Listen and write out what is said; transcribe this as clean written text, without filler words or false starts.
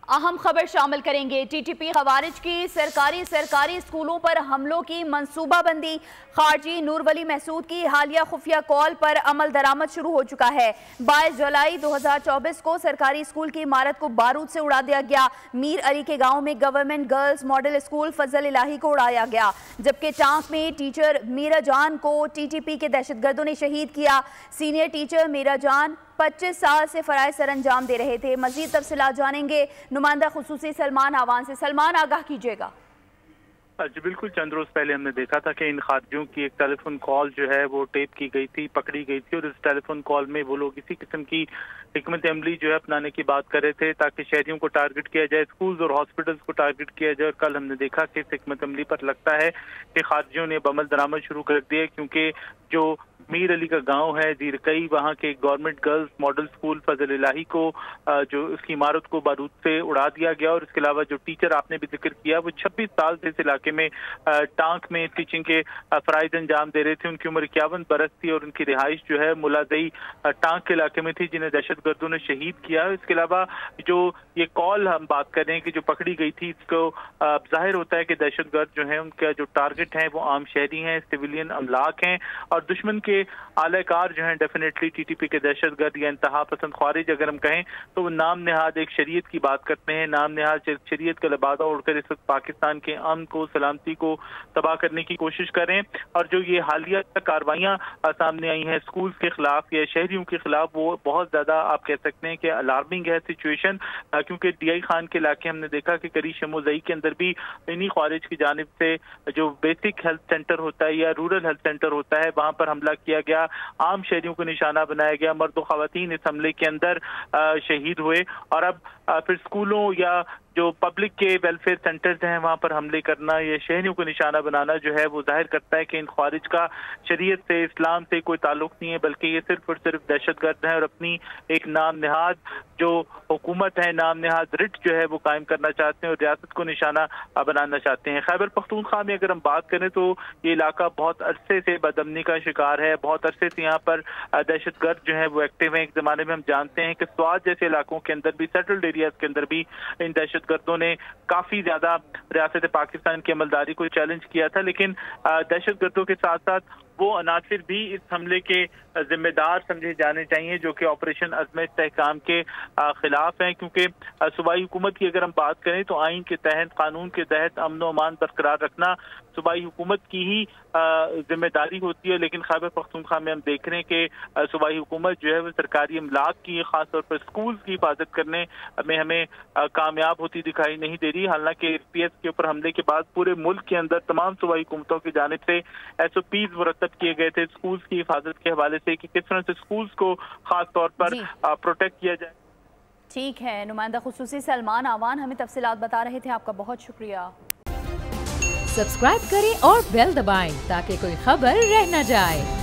अहम खबर शामिल करेंगे। टीटीपी खवारिज की सरकारी स्कूलों पर हमलों की मंसूबाबंदी। खारजी नूर वली महसूद की हालिया खुफिया कॉल पर अमल दरामद शुरू हो चुका है। 22 जुलाई 2024 को सरकारी स्कूल की इमारत को बारूद से उड़ा दिया गया। मीर अली के गांव में गवर्नमेंट गर्ल्स मॉडल स्कूल फजल इलाही को उड़ाया गया, जबकि टांक में टीचर मीरा जान को टीटीपी के दहशतगर्दों ने शहीद किया। सीनियर टीचर मीरा जान 25 साल से फराइज सर अंजाम दे रहे थे। मजीद तफसीलात जानेंगे नुमाइंदा खुसूसी सलमान आवान से। सलमान, आगाह कीजिएगा। जी बिल्कुल, चंद रोज पहले हमने देखा था कि इन खारजियों की एक टेलीफोन कॉल जो है वो टेप की गई थी, पकड़ी गई थी, और इस टेलीफोन कॉल में वो लोग इसी किस्म की हिकमत अमली जो है अपनाने की बात कर रहे थे ताकि शहरियों को टारगेट किया जाए, स्कूल्स और हॉस्पिटल्स को टारगेट किया जाए। और कल हमने देखा कि इस हिकमत अमली पर लगता है कि खारजियों ने अमल दरामद शुरू कर दिया, क्योंकि जो मीर अली का गांव है जीरकई, वहां के गवर्नमेंट गर्ल्स मॉडल स्कूल फजल इलाही को जो उसकी इमारत को बारूद से उड़ा दिया गया। और इसके अलावा जो टीचर आपने भी जिक्र किया वो 26 साल से इस इलाके में टांक में टीचिंग के फराइज अंजाम दे रहे थे। उनकी उम्र 51 बरस थी और उनकी रिहाइश जो है मुलादई टांक के इलाके में थी, जिन्हें दहशतगर्दों ने शहीद किया। इसके अलावा जो ये कॉल हम बात कर रहे हैं कि जो पकड़ी गई थी, इसको जाहिर होता है कि दहशतगर्द जो है उनका जो टारगेट है वो आम शहरी हैं, सिविलियन अमलाक हैं, और दुश्मन के आलाकार जो हैं डेफिनेटली टीटीपी के दहशतगर्द या इंतहा पसंद ख्वारिज अगर हम कहें तो वो नाम नेहाद एक शरीयत की बात करते हैं। नाम नेहाद शरीयत का लबादा उड़कर इस वक्त पाकिस्तान के अमन को, सलामती को तबाह करने की कोशिश कर रहे हैं। और जो ये हालिया कार्रवाइयाँ सामने आई हैं स्कूल्स के खिलाफ या शहरियों के खिलाफ, वो बहुत ज्यादा आप कह सकते हैं कि अलार्मिंग है सिचुएशन, क्योंकि डीआई खान के इलाके हमने देखा कि करीब शमोजई के अंदर भी इन्हीं ख्वारिज की जानिब से जो बेसिक हेल्थ सेंटर होता है या रूरल हेल्थ सेंटर होता है वहां पर हमला किया गया, आम शहरियों को निशाना बनाया गया, मर्द और खवातीन इस हमले के अंदर शहीद हुए। और अब फिर स्कूलों या जो पब्लिक के वेलफेयर सेंटर्स हैं वहां पर हमले करना या शहरियों को निशाना बनाना जो है वो जाहिर करता है कि इन ख्वारिज का शरीयत से, इस्लाम से कोई ताल्लुक नहीं है, बल्कि ये सिर्फ और सिर्फ दहशतगर्द हैं और अपनी एक नाम नेहाद जो हुकूमत है, नाम नेहाद रिट जो है वो कायम करना चाहते हैं और रियासत को निशाना बनाना चाहते हैं। खैबर पख्तूनख्वा में अगर हम बात करें तो ये इलाका बहुत अरसे से बदअमनी का शिकार है, बहुत अरसे से यहाँ पर दहशतगर्द जो है वो एक्टिव हैं। एक जमाने में हम जानते हैं कि स्वात जैसे इलाकों के अंदर भी, सेटल्ड एरियाज के अंदर भी इन दहशतगर्दों ने काफी ज्यादा रियासत पाकिस्तान की अमलदारी को चैलेंज किया था। लेकिन दहशतगर्दों के साथ साथ वो अनासिर भी इस हमले के जिम्मेदार समझे जाने चाहिए जो कि ऑपरेशन अज़्म इस्तेहकाम के खिलाफ हैं, क्योंकि सूबाई हुकूमत की अगर हम बात करें तो आइन के तहत, कानून के तहत अमन व अमान बरकरार रखना सूबाई हुकूमत की ही जिम्मेदारी होती है। लेकिन खैबर पख्तूनख्वा में हम देख रहे हैं कि सूबाई हुकूमत जो है वो सरकारी अमलाक की, खासतौर पर स्कूल्स की हिफाजत करने में हमें कामयाब होती दिखाई नहीं दे रही। हालांकि पीएस के ऊपर हमले के बाद पूरे मुल्क के अंदर तमाम सूबाई हुकूमतों की जानिब से SOPs मुरतब किए गए थे स्कूल्स की हिफाजत के हवाले से कि किस तरह से स्कूल्स को खास तौर पर प्रोटेक्ट किया जाए। ठीक है, नुमाइंदा खुसूसी सलमान आवान हमें तफसीलात बता रहे थे, आपका बहुत शुक्रिया। सब्सक्राइब करें और बेल दबाएं ताकि कोई खबर रह न जाए।